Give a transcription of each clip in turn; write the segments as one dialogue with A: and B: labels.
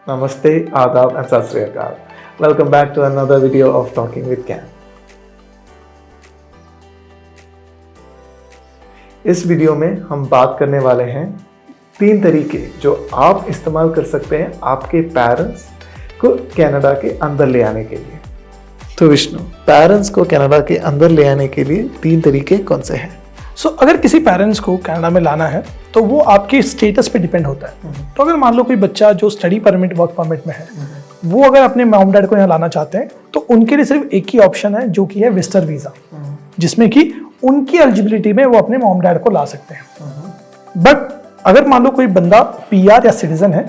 A: Namaste, Adab and Sat Sri Akal. Welcome back to another video of Talking with Ken. इस video में हम बात करने वाले हैं 3 तरीके जो आप इस्तेमाल कर सकते हैं आपके पेरेंट्स को कनाडा के अंदर ले आने के लिए। तो विष्णु, पेरेंट्स को कनाडा के अंदर ले आने के लिए 3 तरीके कौन से हैं?
B: अगर किसी पेरेंट्स को कनाडा में लाना है तो वो आपके स्टेटस पे डिपेंड होता है। तो अगर मान लो कोई बच्चा जो स्टडी परमिट वर्क परमिट में है वो अगर अपने मॉम डैड को यहाँ लाना चाहते हैं तो उनके लिए सिर्फ एक ही ऑप्शन है जो कि है विजिटर वीज़ा, जिसमें कि उनकी एलिजिबिलिटी में वो अपने मॉम डैड को ला सकते हैं। बट अगर मान लो कोई बंदा पीआर या सिटीजन है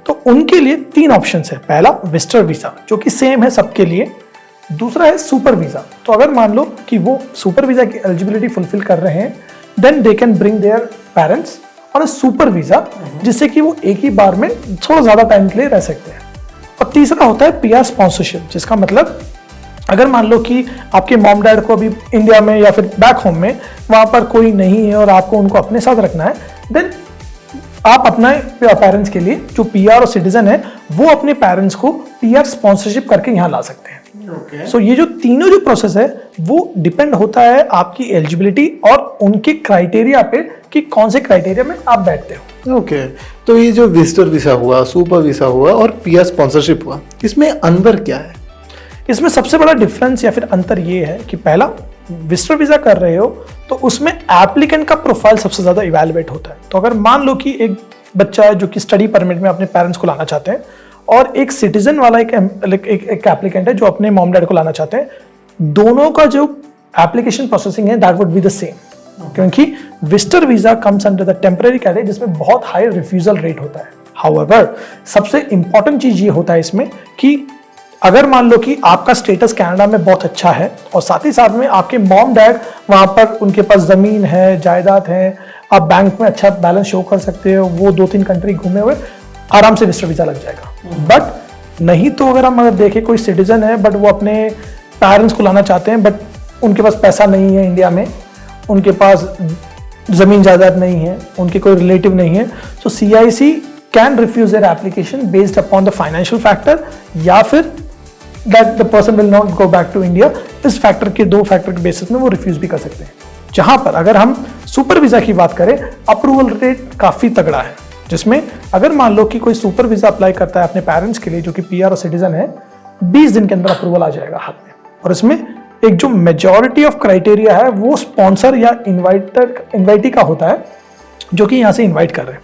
B: तो उनके लिए 3 ऑप्शन है। पहला विजिटर वीज़ा जो कि सेम है सबके लिए, दूसरा है सुपर वीज़ा। तो अगर मान लो कि वो सुपर वीज़ा की एलिजिबिलिटी फुलफिल कर रहे हैं then they can bring their parents और सुपर वीज़ा, जिससे कि वो एक ही बार में थोड़ा ज़्यादा टाइम के लिए रह सकते हैं। और तीसरा होता है पीआर स्पॉन्सरशिप, जिसका मतलब अगर मान लो कि आपके मॉम डैड को अभी इंडिया में या फिर बैक होम में वहाँ पर कोई नहीं है और आपको उनको अपने साथ रखना है, देन आप अपना पेरेंट्स के लिए जो पीआर और सिटीजन है वो अपने पेरेंट्स को पीआर स्पॉन्सरशिप करके यहाँ ला सकते हैं। सो ये जो तीनों जो प्रोसेस है वो डिपेंड होता है आपकी एलिजिबिलिटी और उनके क्राइटेरिया पे कि कौन से क्राइटेरिया में आप बैठते हो।
A: ओके, तो ये जो विजिटर वीज़ा हुआ, सुपर वीज़ा हुआ और पीआर स्पॉन्सरशिप हुआ, इसमें अंतर क्या है?
B: इसमें सबसे बड़ा डिफरेंस या फिर अंतर ये है कि पहला, विजिटर वीज़ा कर रहे हो तो उसमें एप्लीकेंट का प्रोफाइल सबसे ज़्यादा इवैल्यूएट होता है। तो अगर मान लो कि एक बच्चा है जो कि स्टडी परमिट में अपने पेरेंट्स को लाना चाहते हैं और एक सिटीजन वाला एक एप्लीकेंट है जो अपने मॉम डैड को लाना चाहते हैं, दोनों का जो एप्लीकेशन प्रोसेसिंग है that would be the same, क्योंकि visitor visa comes under the temporary category जिसमें बहुत हाई रिफ्यूजल रेट होता है। हाउएवर सबसे इंपॉर्टेंट चीज़ ये होता है इसमें कि अगर मान लो कि आपका स्टेटस कनाडा में बहुत अच्छा है और साथ ही साथ में आपके मॉम डैड वहाँ पर उनके पास ज़मीन है, जायदाद है, आप बैंक में अच्छा बैलेंस शो कर सकते हो, वो 2-3 कंट्री घूमे हुए, आराम से विजिटर वीज़ा लग जाएगा। बट नहीं तो अगर हम देखें कोई सिटीजन है बट वो अपने पेरेंट्स को लाना चाहते हैं बट उनके पास पैसा नहीं है इंडिया में, उनके पास ज़मीन जायदाद नहीं है, उनके कोई रिलेटिव नहीं है, so CIC can refuse their application based upon the financial factor या फिर that the person will not go back to India। इस फैक्टर के 2 फैक्टर के बेसिस में वो रिफ्यूज भी कर सकते हैं। जहां पर अगर हम सुपर वीज़ा की बात करें, अप्रूवल रेट काफ़ी तगड़ा है, जिसमें अगर मान लो कि कोई सुपर वीज़ा अप्लाई करता है अपने पेरेंट्स के लिए जो कि पीआर और सिटीजन है, 20 दिन के अंदर अप्रूवल आ जाएगा हाथ में। और इसमें एक जो मेजॉरिटी ऑफ क्राइटेरिया है वो स्पॉन्सर या इन्वाइटी का होता है जो कि यहाँ से इन्वाइट कर रहे हैं।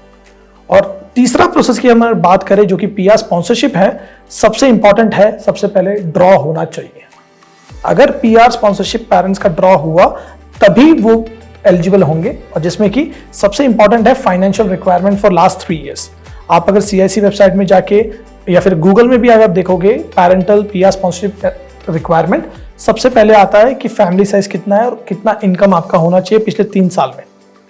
B: और तीसरा प्रोसेस की हम बात करें जो कि पीआर स्पॉन्सरशिप है, सबसे इंपॉर्टेंट है, सबसे पहले ड्रॉ होना चाहिए। अगर पीआर स्पॉन्सरशिप पेरेंट्स का ड्रॉ हुआ तभी वो एलिजिबल होंगे, और जिसमें कि सबसे इंपॉर्टेंट है financial requirement for last 3 years. आप अगर CIC वेबसाइट में जाके या फिर गूगल में भी अगर देखोगे पैरेंटल पीआर स्पॉन्सरशिप रिक्वायरमेंट, सबसे पहले आता है कि फैमिली साइज कितना है और कितना इनकम आपका होना चाहिए पिछले 3 साल में।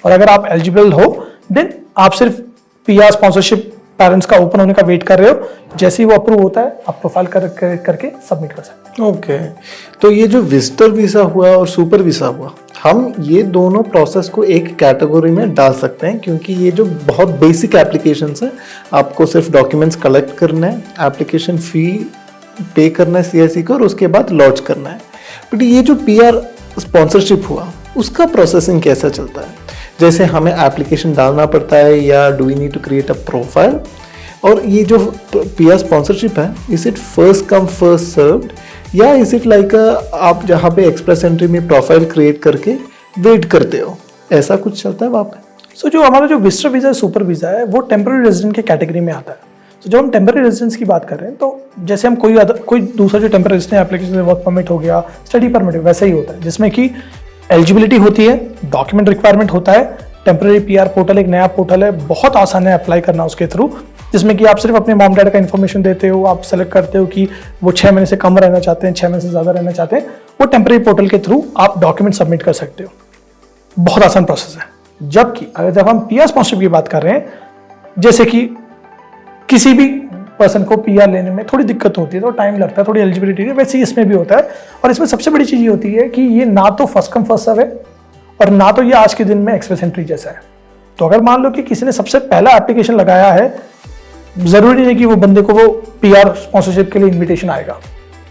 B: और अगर आप एलिजिबल हो देन आप सिर्फ पीआर स्पॉन्सरशिप पेरेंट्स का ओपन होने का वेट कर रहे हो, जैसे ही वो अप्रूव होता है आप प्रोफाइल करके सबमिट कर सकते हैं।
A: ओके, तो ये जो विजिटर वीज़ा हुआ और सुपर वीज़ा हुआ, हम ये दोनों प्रोसेस को एक कैटेगरी में डाल सकते हैं क्योंकि ये जो बहुत बेसिक एप्लीकेशंस हैं, आपको सिर्फ डॉक्यूमेंट्स कलेक्ट करना है, एप्लीकेशन फ़ी पे करना है CIC को और उसके बाद लॉन्च करना है। बट ये जो पीआर स्पॉन्सरशिप हुआ उसका प्रोसेसिंग कैसा चलता है? जैसे हमें एप्लीकेशन डालना पड़ता है या do we need to create a profile? और ये जो पीआर स्पॉन्सरशिप है, is it first come first served या इज इट लाइक आप जहाँ पे एक्सप्रेस एंट्री में प्रोफाइल क्रिएट करके वेट करते हो, ऐसा कुछ चलता है वहाँ पे?
B: सो जो हमारा जो विजिटर वीज़ा सुपर वीज़ा है वो टेम्पररी रेजिडेंट के कैटेगरी में आता है। तो जब हम टेम्पररी रेजिडेंस की बात कर रहे हैं तो जैसे हम कोई दूसरा जो temporary resident application work permit हो गया, स्टडी परमिट वैसे ही होता है, जिसमें कि एलिजिबिलिटी होती है, डॉक्यूमेंट रिक्वायरमेंट होता है। टेम्पररी पीआर पोर्टल एक नया पोर्टल है, बहुत आसान है अप्लाई करना उसके थ्रू, जिसमें कि आप सिर्फ अपने मॉम डैड का इन्फॉर्मेशन देते हो, आप सेलेक्ट करते हो कि वो 6 महीने से कम रहना चाहते हैं, 6 महीने से ज़्यादा रहना चाहते हैं, वो टेम्पररी पोर्टल के थ्रू आप डॉक्यूमेंट सबमिट कर सकते हो। बहुत आसान प्रोसेस है। जबकि अगर जब हम पीआर स्पॉन्सरशिप की बात कर रहे हैं, जैसे कि किसी भी पर्सन को पीआर लेने में थोड़ी दिक्कत होती है, तो टाइम लगता है, थोड़ी एलिजिबिलिटी है, वैसे ही इसमें भी होता है। और इसमें सबसे बड़ी चीज़ ये होती है कि ये ना तो फर्स्ट कम फर्स्ट सर्व है और ना तो ये आज के दिन में एक्सप्रेस एंट्री जैसा है। तो अगर मान लो कि किसी ने सबसे पहला एप्लीकेशन लगाया है जरूरी नहीं कि वो बंदे को वो पीआर स्पॉन्सरशिप के लिए इनविटेशन आएगा,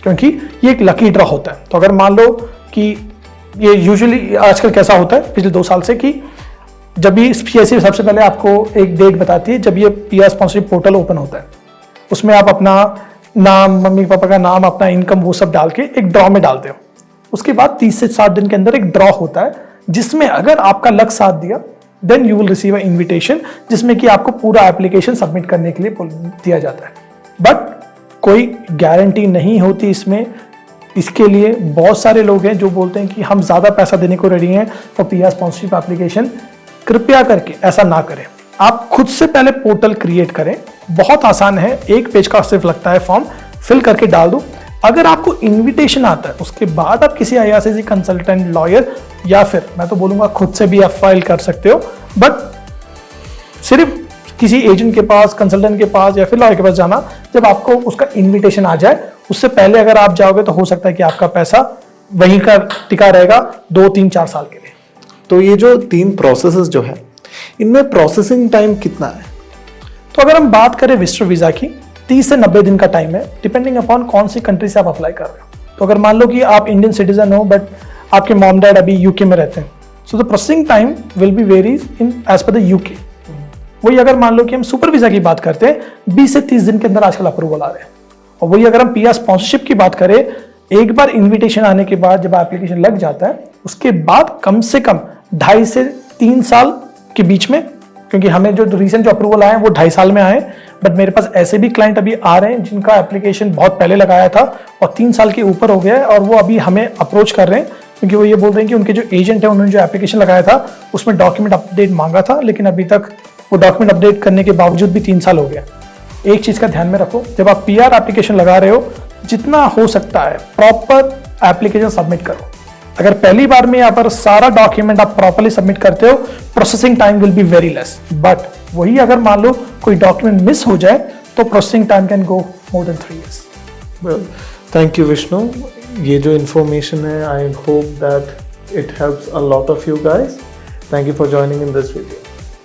B: क्योंकि ये एक लकी ड्रॉ होता है। तो अगर मान लो कि ये यूजुअली आजकल कैसा होता है पिछले 2 साल से, कि जब भी PSC सबसे पहले आपको एक डेट बताती है जब ये पीआर स्पॉन्सरशिप पोर्टल ओपन होता है, उसमें आप अपना नाम, मम्मी पापा का नाम, अपना इनकम, वो सब डाल के एक ड्रॉ में डालते हो। उसके बाद 30 से 60 दिन के अंदर एक ड्रॉ होता है, जिसमें अगर आपका लक साथ दिया then you will receive a invitation, जिसमें कि आपको पूरा एप्लीकेशन सबमिट करने के लिए दिया जाता है। बट कोई गारंटी नहीं होती इसमें। इसके लिए बहुत सारे लोग हैं जो बोलते हैं कि हम ज़्यादा पैसा देने को रेडी हैं फॉर पीआर स्पॉन्सरशिप एप्लीकेशन। कृपया करके ऐसा ना करें। आप खुद से पहले पोर्टल क्रिएट करें, बहुत आसान है, 1 पेज का सिर्फ लगता है, फॉर्म फिल करके डाल दो। अगर आपको इनविटेशन आता है उसके बाद आप किसी IRCTC कंसल्टेंट, लॉयर या फिर मैं तो बोलूंगा खुद से भी आप फाइल कर सकते हो, बट सिर्फ किसी एजेंट के पास, कंसल्टेंट के पास या फिर लॉयर के पास जाना जब आपको उसका इनविटेशन आ जाए। उससे पहले अगर आप जाओगे तो हो सकता है कि आपका पैसा वहीं का टिका रहेगा 2, 3, 4 साल के लिए।
A: तो ये जो 3 प्रोसेसेस जो है, इनमें प्रोसेसिंग टाइम कितना है?
B: तो अगर हम बात करें विजिटर वीजा की, 30 से 90 दिन का टाइम है, डिपेंडिंग अपॉन कौन सी कंट्री से आप अप्लाई कर रहे हो। तो अगर मान लो कि आप इंडियन सिटीजन हो बट आपके मॉम डैड अभी यूके में रहते हैं, so the processing time will be varies in as per the UK. वही अगर मान लो कि हम सुपर वीजा की बात करते हैं, 20 से 30 दिन के अंदर आजकल अप्रूवल आ रहे हैं। और वही अगर हम पीआर स्पॉन्सरशिप की बात करें, एक बार इन्विटेशन आने के बाद जब एप्लीकेशन लग जाता है, उसके बाद कम से कम 2.5 से 3 साल के बीच में, क्योंकि हमें जो रिसेंट जो अप्रूवल आए हैं वो 2.5 साल में आए, बट मेरे पास ऐसे भी क्लाइंट अभी आ रहे हैं जिनका एप्लीकेशन बहुत पहले लगाया था और 3 साल के ऊपर हो गया है, और वो अभी हमें अप्रोच कर रहे हैं क्योंकि वो ये बोल रहे हैं कि उनके जो एजेंट है उन्होंने जो एप्लीकेशन लगाया था उसमें डॉक्यूमेंट अपडेट मांगा था, लेकिन अभी तक वो डॉक्यूमेंट अपडेट करने के बावजूद भी 3 साल हो गया। एक चीज का ध्यान में रखो, जब आप पीआर एप्लीकेशन लगा रहे हो, जितना हो सकता है प्रॉपर एप्लीकेशन सबमिट करो। अगर पहली बार में यहाँ पर सारा डॉक्यूमेंट आप प्रॉपर्ली सबमिट करते हो, processing time will be very less. But वही अगर मान लो कोई डॉक्यूमेंट मिस हो जाए तो processing time can go more than 3 years।
A: Well, thank you Vishnu. ये जो इन्फॉर्मेशन है, I hope that it helps a lot of you guys. Thank you for joining in this video.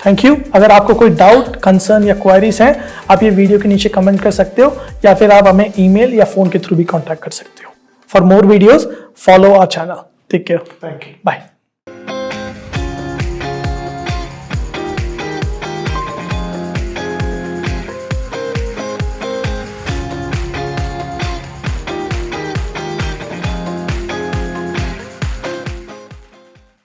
B: Thank you. अगर आपको कोई doubt, concern या queries हैं, आप ये वीडियो के नीचे कमेंट कर सकते हो, या फिर आप हमें ईमेल या फोन के थ्रू भी कांटेक्ट कर सकते हो। For more videos follow our channel. Take care.
A: Thank you.
B: Bye.